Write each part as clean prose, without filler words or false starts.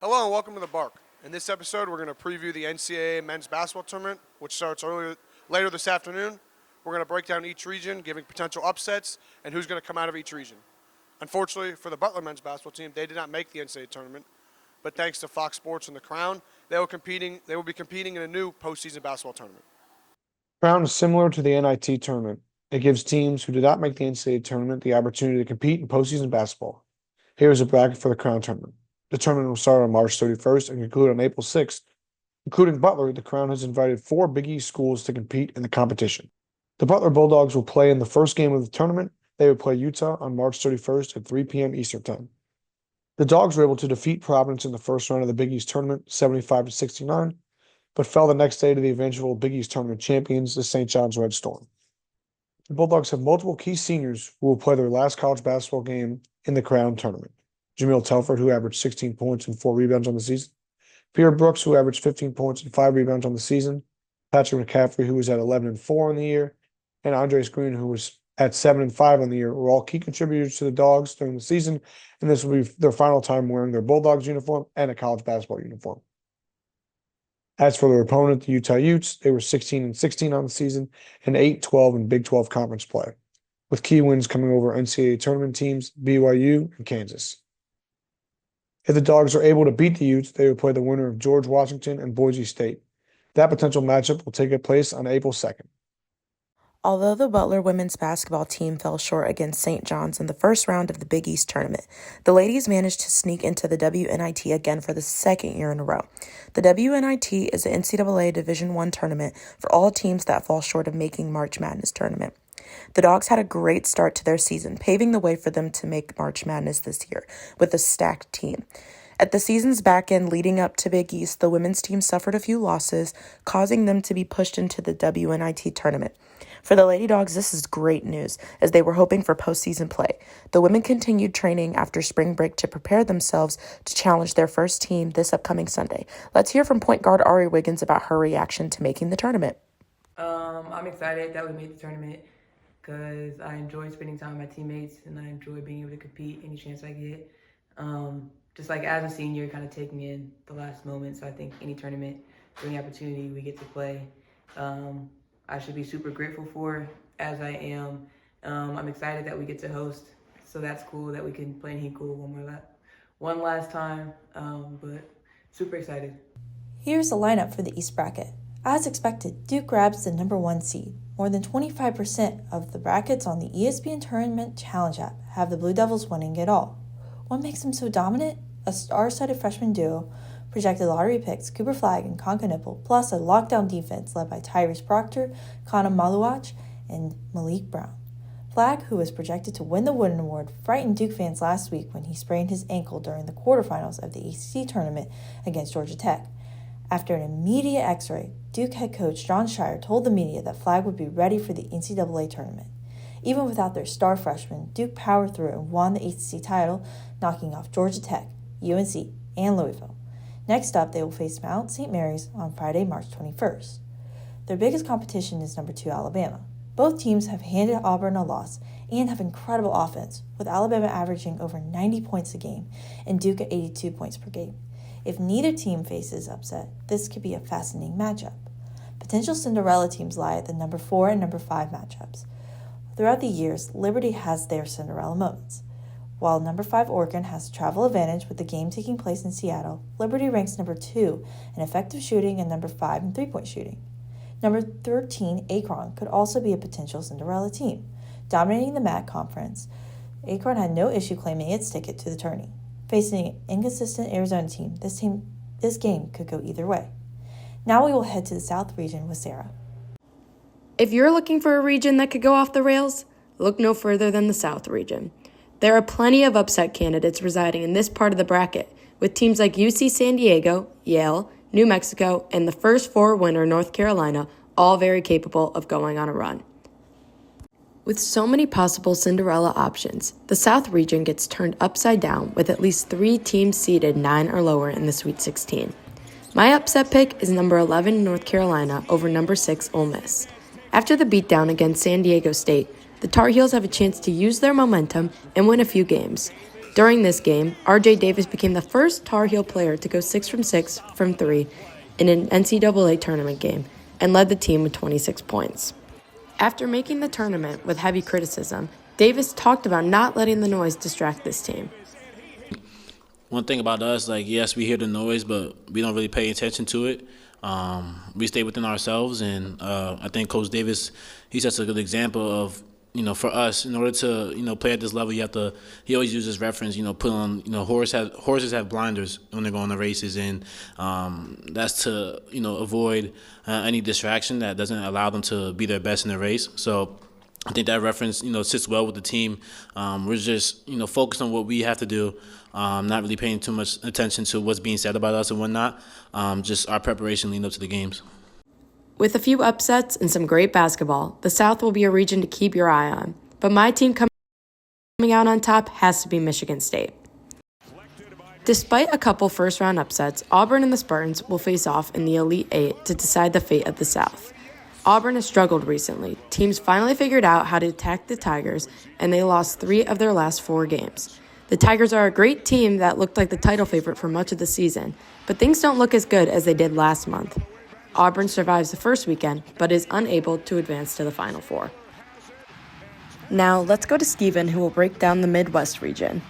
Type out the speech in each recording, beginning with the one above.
Hello and welcome to the Bark. In this episode, we're going to preview the NCAA men's basketball tournament, which starts later this afternoon. We're going to break down each region, giving potential upsets and who's going to come out of each region. Unfortunately for the Butler men's basketball team, they did not make the NCAA tournament, but thanks to Fox Sports and the Crown, they will be competing in a new postseason basketball tournament. Crown is similar to the NIT tournament. It gives teams who did not make the NCAA tournament the opportunity to compete in postseason basketball. Here is a bracket for the Crown tournament. The tournament will start on March 31st and conclude on April 6th. Including Butler, the Crown has invited 4 Big East schools to compete in the competition. The Butler Bulldogs will play in the first game of the tournament. They will play Utah on March 31st at 3 p.m. Eastern Time. The Dogs were able to defeat Providence in the first round of the Big East tournament, 75-69, but fell the next day to the eventual Big East tournament champions, the St. John's Red Storm. The Bulldogs have multiple key seniors who will play their last college basketball game in the Crown tournament. Jamil Telford, who averaged 16 points and 4 rebounds on the season. Pierre Brooks, who averaged 15 points and 5 rebounds on the season. Patrick McCaffrey, who was at 11-4 on the year. And Andres Green, who was at 7-5 on the year, were all key contributors to the Dogs during the season. And this will be their final time wearing their Bulldogs uniform and a college basketball uniform. As for their opponent, the Utah Utes, they were 16-16 on the season and 8-12 in Big 12 conference play, with key wins coming over NCAA tournament teams BYU and Kansas. If the Dogs are able to beat the Utes, they will play the winner of George Washington and Boise State. That potential matchup will take place on April 2nd. Although the Butler women's basketball team fell short against St. John's in the first round of the Big East tournament, the ladies managed to sneak into the WNIT again for the second year in a row. The WNIT is an NCAA Division I tournament for all teams that fall short of making March Madness tournament. The Dogs had a great start to their season, paving the way for them to make March Madness this year with a stacked team. At the season's back end leading up to Big East, the women's team suffered a few losses, causing them to be pushed into the WNIT tournament. For the Lady Dogs, this is great news, as they were hoping for postseason play. The women continued training after spring break to prepare themselves to challenge their first team this upcoming Sunday. Let's hear from point guard Ari Wiggins about her reaction to making the tournament. I'm excited that we made the tournament because I enjoy spending time with my teammates and I enjoy being able to compete any chance I get. Just like as a senior, kind of taking in the last moment. So I think any tournament, any opportunity we get to play, I should be super grateful for, as I am. I'm excited that we get to host, so that's cool that we can play in Hinkle one last time, but super excited. Here's the lineup for the East bracket. As expected, Duke grabs the number 1 seed. More than 25% of the brackets on the ESPN Tournament Challenge app have the Blue Devils winning it all. What makes them so dominant? A star-studded freshman duo, projected lottery picks Cooper Flagg and Konka Nipple, plus a lockdown defense led by Tyrese Proctor, Kana Maluach, and Malik Brown. Flagg, who was projected to win the Wooden Award, frightened Duke fans last week when he sprained his ankle during the quarterfinals of the ACC tournament against Georgia Tech. After an immediate x-ray, Duke head coach Jon Scheyer told the media that Flagg would be ready for the NCAA tournament. Even without their star freshman, Duke powered through and won the ACC title, knocking off Georgia Tech, UNC, and Louisville. Next up, they will face Mount St. Mary's on Friday, March 21st. Their biggest competition is number 2 Alabama. Both teams have handed Auburn a loss and have incredible offense, with Alabama averaging over 90 points a game and Duke at 82 points per game. If neither team faces upset, this could be a fascinating matchup. Potential Cinderella teams lie at the number 4 and number 5 matchups. Throughout the years, Liberty has their Cinderella moments. While number 5 Oregon has a travel advantage with the game taking place in Seattle, Liberty ranks number 2 in effective shooting and number 5 in three-point shooting. Number 13 Akron could also be a potential Cinderella team. Dominating the MAC conference, Akron had no issue claiming its ticket to the tourney. Facing an inconsistent Arizona team, this game could go either way. Now we will head to the South region with Sarah. If you're looking for a region that could go off the rails, look no further than the South region. There are plenty of upset candidates residing in this part of the bracket, with teams like UC San Diego, Yale, New Mexico, and the first 4 winner, North Carolina, all very capable of going on a run. With so many possible Cinderella options, the South region gets turned upside down with at least 3 teams seeded 9 or lower in the Sweet 16. My upset pick is number 11 North Carolina over number 6 Ole Miss. After the beatdown against San Diego State, the Tar Heels have a chance to use their momentum and win a few games. During this game, RJ Davis became the first Tar Heel player to go 6 from 6 from 3 in an NCAA tournament game and led the team with 26 points. After making the tournament with heavy criticism, Davis talked about not letting the noise distract this team. One thing about us, yes, we hear the noise, but we don't really pay attention to it. We stay within ourselves, and I think Coach Davis, he sets a good example of, for us, in order to, play at this level, he always uses reference, put on, horses have blinders when they go on the races, and that's to, avoid any distraction that doesn't allow them to be their best in the race. So I think that reference, sits well with the team. We're just, focused on what we have to do, not really paying too much attention to what's being said about us and whatnot, just our preparation leading up to the games. With a few upsets and some great basketball, the South will be a region to keep your eye on. But my team coming out on top has to be Michigan State. Despite a couple first-round upsets, Auburn and the Spartans will face off in the Elite Eight to decide the fate of the South. Auburn has struggled recently. Teams finally figured out how to attack the Tigers, and they lost 3 of their last 4 games. The Tigers are a great team that looked like the title favorite for much of the season, but things don't look as good as they did last month. Auburn survives the first weekend, but is unable to advance to the Final Four. Now, let's go to Steven, who will break down the Midwest region.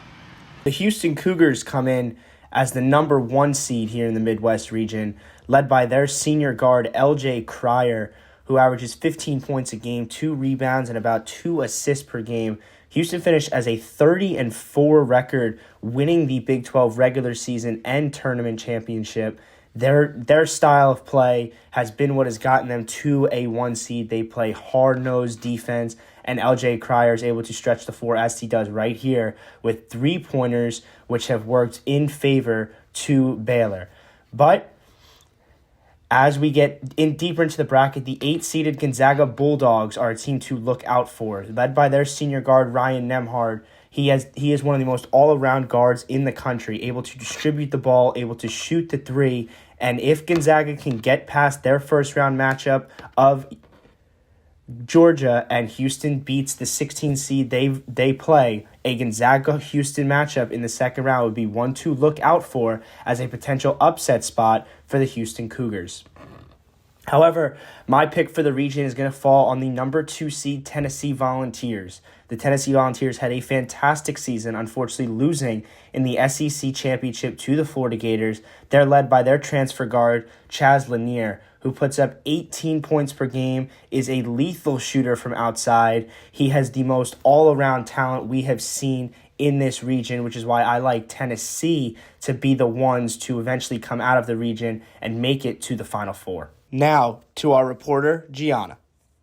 The Houston Cougars come in as the number 1 seed here in the Midwest region, led by their senior guard, LJ Cryer, who averages 15 points a game, 2 rebounds, and about 2 assists per game. Houston finished as a 30-4 record, winning the Big 12 regular season and tournament championship. Their style of play has been what has gotten them to a 1 seed. They play hard-nosed defense, and LJ Cryer is able to stretch the floor as he does right here with 3-pointers, which have worked in favor to Baylor. But as we get in deeper into the bracket, the 8-seeded Gonzaga Bulldogs are a team to look out for, led by their senior guard Ryan Nembhard. He is one of the most all-around guards in the country, able to distribute the ball, able to shoot the 3, and if Gonzaga can get past their first-round matchup of Georgia and Houston beats the 16 seed they play, a Gonzaga-Houston matchup in the second round would be one to look out for as a potential upset spot for the Houston Cougars. However, my pick for the region is going to fall on the number 2 seed Tennessee Volunteers. The Tennessee Volunteers had a fantastic season, unfortunately losing in the SEC Championship to the Florida Gators. They're led by their transfer guard, Chaz Lanier, who puts up 18 points per game, is a lethal shooter from outside. He has the most all-around talent we have seen in this region, which is why I like Tennessee to be the ones to eventually come out of the region and make it to the Final Four. Now, to our reporter, Gianna.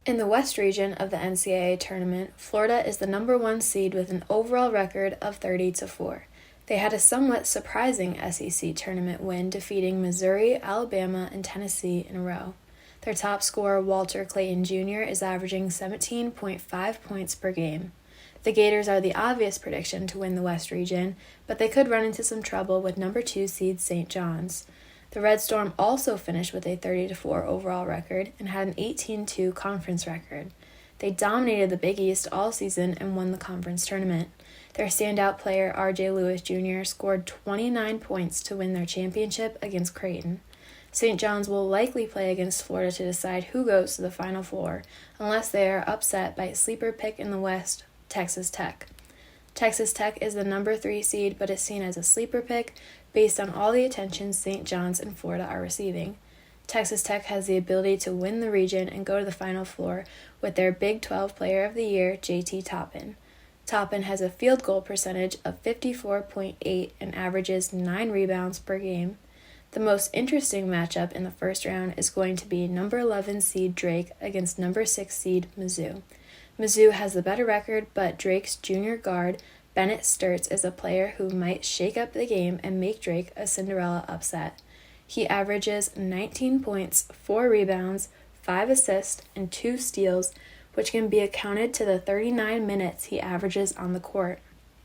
In the West region of the NCAA tournament, Florida is the number 1 seed with an overall record of 30-4. They had a somewhat surprising SEC tournament win, defeating Missouri, Alabama, and Tennessee in a row. Their top scorer, Walter Clayton Jr., is averaging 17.5 points per game. The Gators are the obvious prediction to win the West region, but they could run into some trouble with number 2 seed St. John's. The Red Storm also finished with a 30-4 overall record and had an 18-2 conference record. They dominated the Big East all season and won the conference tournament. Their standout player, R.J. Lewis Jr., scored 29 points to win their championship against Creighton. St. John's will likely play against Florida to decide who goes to the Final Four, unless they are upset by a sleeper pick in the West, Texas Tech. Texas Tech is the number 3 seed, but is seen as a sleeper pick based on all the attention St. John's and Florida are receiving. Texas Tech has the ability to win the region and go to the Final Four with their Big 12 Player of the Year, J.T. Toppin. Toppin has a field goal percentage of 54.8 and averages 9 rebounds per game. The most interesting matchup in the first round is going to be number 11 seed Drake against number 6 seed Mizzou. Mizzou has the better record, but Drake's junior guard, Bennett Sturts, is a player who might shake up the game and make Drake a Cinderella upset. He averages 19 points, 4 rebounds, 5 assists, and 2 steals, which can be accounted to the 39 minutes he averages on the court.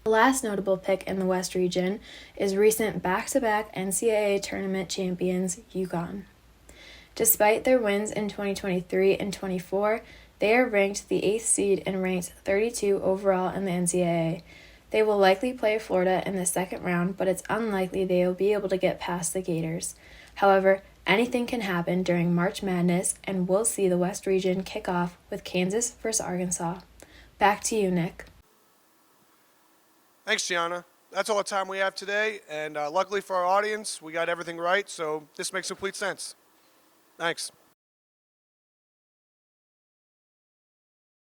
The last notable pick in the West region is recent back-to-back NCAA tournament champions UConn. Despite their wins in 2023 and 24, they are ranked the 8th seed and ranked 32 overall in the NCAA. They will likely play Florida in the second round, but it's unlikely they will be able to get past the Gators. However, anything can happen during March Madness, and we'll see the West Region kick off with Kansas versus Arkansas. Back to you, Nick. Thanks, Gianna. That's all the time we have today, and luckily for our audience, we got everything right, so this makes complete sense. Thanks.